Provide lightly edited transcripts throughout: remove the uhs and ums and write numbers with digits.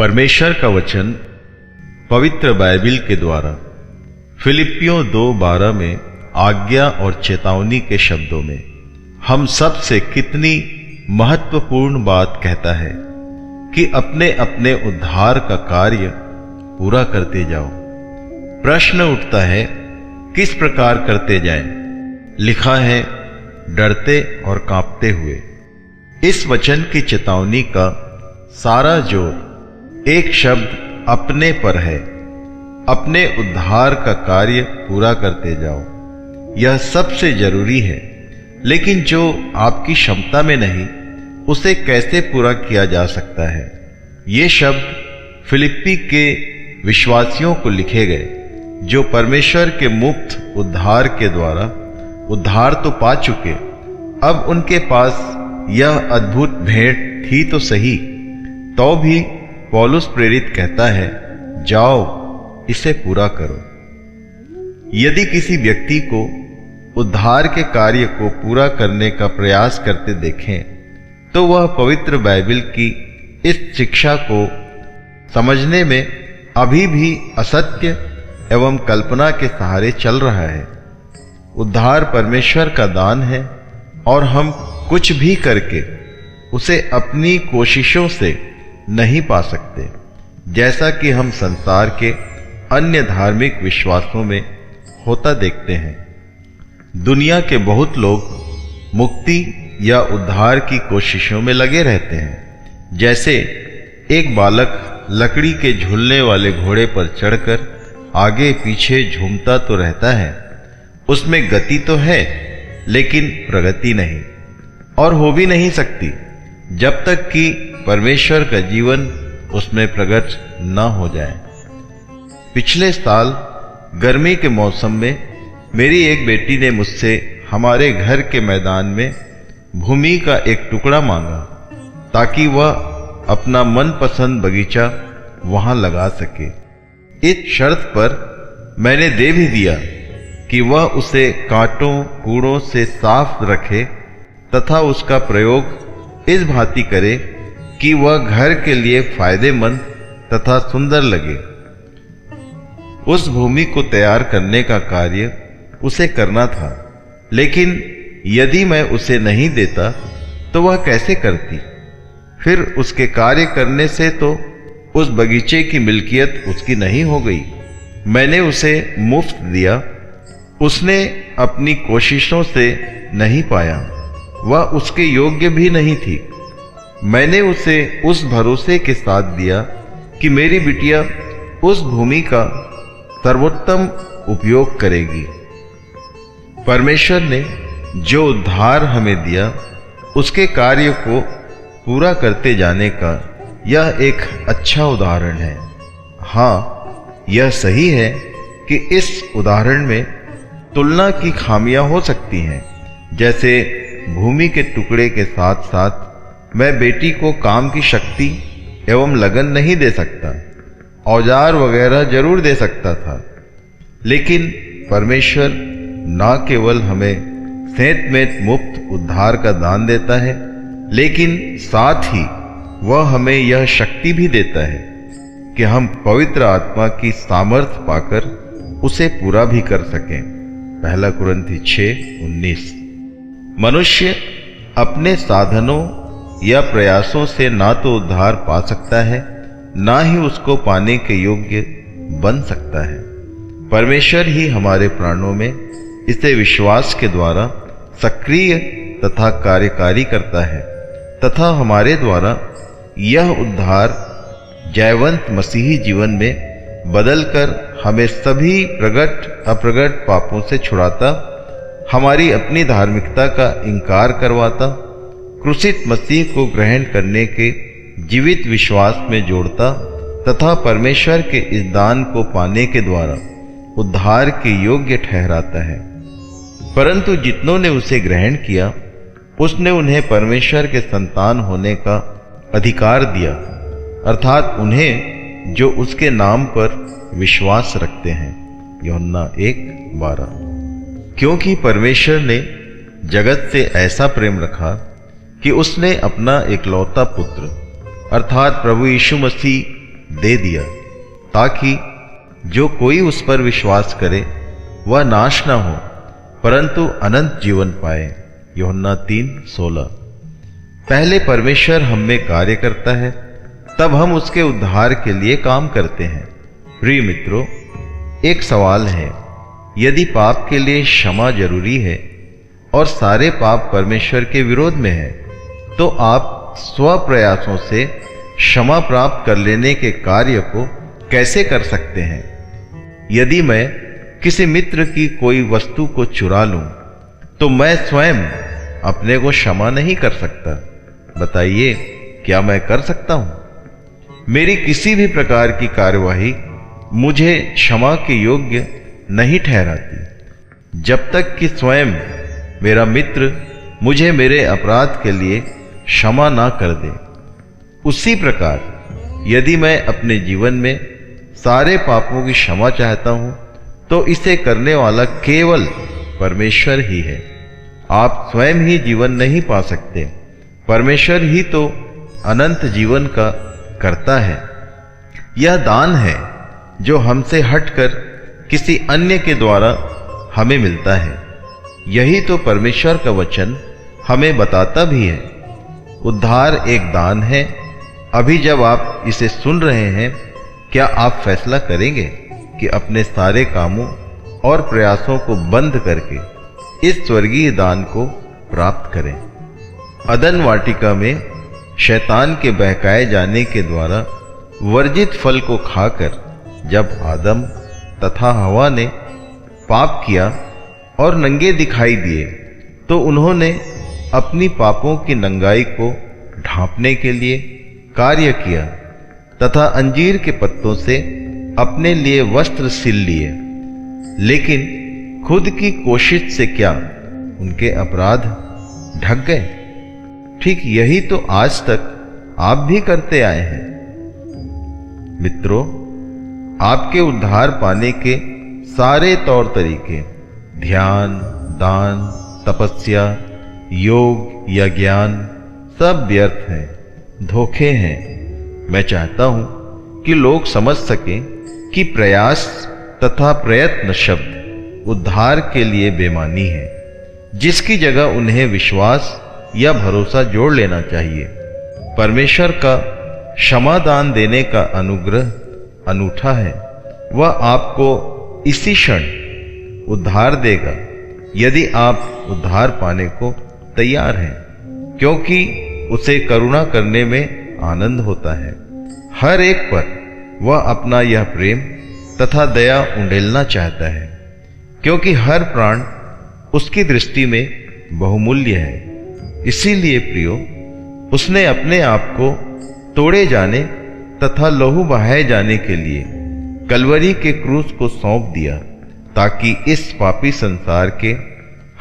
परमेश्वर का वचन पवित्र बाइबिल के द्वारा फिलिपियों 2:12 में आज्ञा और चेतावनी के शब्दों में हम सब से कितनी महत्वपूर्ण बात कहता है कि अपने अपने उद्धार का कार्य पूरा करते जाओ। प्रश्न उठता है, किस प्रकार करते जाएं? लिखा है, डरते और कांपते हुए। इस वचन की चेतावनी का सारा जोर एक शब्द अपने पर है। अपने उद्धार का कार्य पूरा करते जाओ। यह सबसे जरूरी है, लेकिन जो आपकी क्षमता में नहीं, उसे कैसे पूरा किया जा सकता है? ये शब्द फिलिप्पी के विश्वासियों को लिखे गए, जो परमेश्वर के मुफ्त उद्धार के द्वारा उद्धार तो पा चुके, अब उनके पास यह अद्भुत भेंट थी तो सही, तो भी पौलुस प्रेरित कहता है, जाओ इसे पूरा करो। यदि किसी व्यक्ति को उद्धार के कार्य को पूरा करने का प्रयास करते देखें, तो वह पवित्र बाइबिल की इस शिक्षा को समझने में अभी भी असत्य एवं कल्पना के सहारे चल रहा है। उद्धार परमेश्वर का दान है और हम कुछ भी करके उसे अपनी कोशिशों से नहीं पा सकते, जैसा कि हम संसार के अन्य धार्मिक विश्वासों में होता देखते हैं। दुनिया के बहुत लोग मुक्ति या उद्धार की कोशिशों में लगे रहते हैं। जैसे एक बालक लकड़ी के झूलने वाले घोड़े पर चढ़कर आगे पीछे झूमता तो रहता है, उसमें गति तो है लेकिन प्रगति नहीं, और हो भी नहीं सकती जब तक कि परमेश्वर का जीवन उसमें प्रकट न हो जाए। पिछले साल गर्मी के मौसम में मेरी एक बेटी ने मुझसे हमारे घर के मैदान में भूमि का एक टुकड़ा मांगा, ताकि वह अपना मनपसंद बगीचा वहां लगा सके। इस शर्त पर मैंने दे भी दिया कि वह उसे कांटों कूड़ों से साफ रखे तथा उसका प्रयोग इस भांति करे कि वह घर के लिए फायदेमंद तथा सुंदर लगे। उस भूमि को तैयार करने का कार्य उसे करना था, लेकिन यदि मैं उसे नहीं देता तो वह कैसे करती? फिर उसके कार्य करने से तो उस बगीचे की मिल्कियत उसकी नहीं हो गई। मैंने उसे मुफ्त दिया, उसने अपनी कोशिशों से नहीं पाया, वह उसके योग्य भी नहीं थी। मैंने उसे उस भरोसे के साथ दिया कि मेरी बिटिया उस भूमि का सर्वोत्तम उपयोग करेगी। परमेश्वर ने जो उद्धार हमें दिया, उसके कार्य को पूरा करते जाने का यह एक अच्छा उदाहरण है। हाँ, यह सही है कि इस उदाहरण में तुलना की खामियां हो सकती हैं। जैसे भूमि के टुकड़े के साथ साथ मैं बेटी को काम की शक्ति एवं लगन नहीं दे सकता, औजार वगैरह जरूर दे सकता था, लेकिन परमेश्वर न केवल हमें सेंतमेंत मुफ्त उद्धार का दान देता है, लेकिन साथ ही वह हमें यह शक्ति भी देता है कि हम पवित्र आत्मा की सामर्थ्य पाकर उसे पूरा भी कर सकें। 1 कुरिन्थी 6:19। मनुष्य अपने साधनों या प्रयासों से ना तो उद्धार पा सकता है, ना ही उसको पाने के योग्य बन सकता है। परमेश्वर ही हमारे प्राणों में इसे विश्वास के द्वारा सक्रिय तथा कार्यकारी करता है, तथा हमारे द्वारा यह उद्धार जयवंत मसीही जीवन में बदलकर हमें सभी प्रगट अप्रगट पापों से छुड़ाता, हमारी अपनी धार्मिकता का इंकार करवाता, क्रूसित मसीह को ग्रहण करने के जीवित विश्वास में जोड़ता तथा परमेश्वर के इस दान को पाने के द्वारा उद्धार के योग्य ठहराता है। परंतु जितनों ने उसे ग्रहण किया, उसने उन्हें परमेश्वर के संतान होने का अधिकार दिया, अर्थात उन्हें जो उसके नाम पर विश्वास रखते हैं। यूहन्ना 1:12। क्योंकि परमेश्वर ने जगत से ऐसा प्रेम रखा कि उसने अपना एकलौता पुत्र अर्थात प्रभु यीशु मसीह दे दिया, ताकि जो कोई उस पर विश्वास करे वह नाश न हो परंतु अनंत जीवन पाए। यूहन्ना 3:16। पहले परमेश्वर हम में कार्य करता है, तब हम उसके उद्धार के लिए काम करते हैं। प्रिय मित्रों, एक सवाल है, यदि पाप के लिए क्षमा जरूरी है और सारे पाप परमेश्वर के विरोध में है, तो आप स्व प्रयासों से क्षमा प्राप्त कर लेने के कार्य को कैसे कर सकते हैं? यदि मैं किसी मित्र की कोई वस्तु को चुरा लूं, तो मैं स्वयं अपने को क्षमा नहीं कर सकता। बताइए, क्या मैं कर सकता हूं? मेरी किसी भी प्रकार की कार्यवाही मुझे क्षमा के योग्य नहीं ठहराती, जब तक कि स्वयं मेरा मित्र मुझे मेरे अपराध के लिए क्षमा ना कर दे। उसी प्रकार यदि मैं अपने जीवन में सारे पापों की क्षमा चाहता हूं, तो इसे करने वाला केवल परमेश्वर ही है। आप स्वयं ही जीवन नहीं पा सकते, परमेश्वर ही तो अनंत जीवन का करता है। यह दान है जो हमसे हटकर किसी अन्य के द्वारा हमें मिलता है। यही तो परमेश्वर का वचन हमें बताता भी है। उद्धार एक दान है। अभी जब आप इसे सुन रहे हैं, क्या आप फैसला करेंगे कि अपने सारे कामों और प्रयासों को बंद करके इस स्वर्गीय दान को प्राप्त करें? अदन वाटिका में शैतान के बहकाए जाने के द्वारा वर्जित फल को खाकर जब आदम तथा हवा ने पाप किया और नंगे दिखाई दिए, तो उन्होंने अपनी पापों की नंगाई को ढांपने के लिए कार्य किया तथा अंजीर के पत्तों से अपने लिए वस्त्र सिल लिए। लेकिन खुद की कोशिश से क्या उनके अपराध ढक गए? ठीक यही तो आज तक आप भी करते आए हैं। मित्रों, आपके उद्धार पाने के सारे तौर तरीके, ध्यान, दान, तपस्या, योग या ज्ञान, सब व्यर्थ हैं, धोखे हैं। मैं चाहता हूं कि लोग समझ सकें कि प्रयास तथा प्रयत्न शब्द उद्धार के लिए बेमानी है, जिसकी जगह उन्हें विश्वास या भरोसा जोड़ लेना चाहिए। परमेश्वर का क्षमादान देने का अनुग्रह अनूठा है। वह आपको इसी क्षण उद्धार देगा यदि आप उद्धार पाने को तैयार हैं, क्योंकि उसे करुणा करने में आनंद होता है। हर एक पर वह अपना यह प्रेम तथा दया उंडेलना चाहता है, क्योंकि हर प्राण उसकी दृष्टि में बहुमूल्य है। इसीलिए प्रियो, उसने अपने आप को तोड़े जाने तथा लहू बहाए जाने के लिए कलवरी के क्रूस को सौंप दिया, ताकि इस पापी संसार के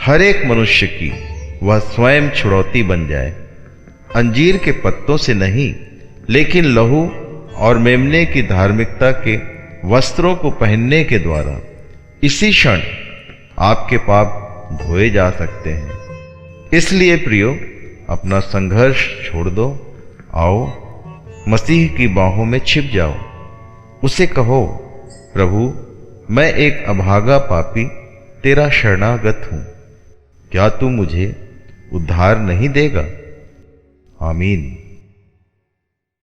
हर एक मनुष्य की वह स्वयं छुड़ौती बन जाए। अंजीर के पत्तों से नहीं, लेकिन लहू और मेमने की धार्मिकता के वस्त्रों को पहनने के द्वारा इसी क्षण आपके पाप धोए जा सकते हैं। इसलिए प्रियो, अपना संघर्ष छोड़ दो। आओ, मसीह की बाहों में छिप जाओ। उसे कहो, प्रभु, मैं एक अभागा पापी तेरा शरणागत हूं, क्या तू मुझे उद्धार नहीं देगा? आमीन।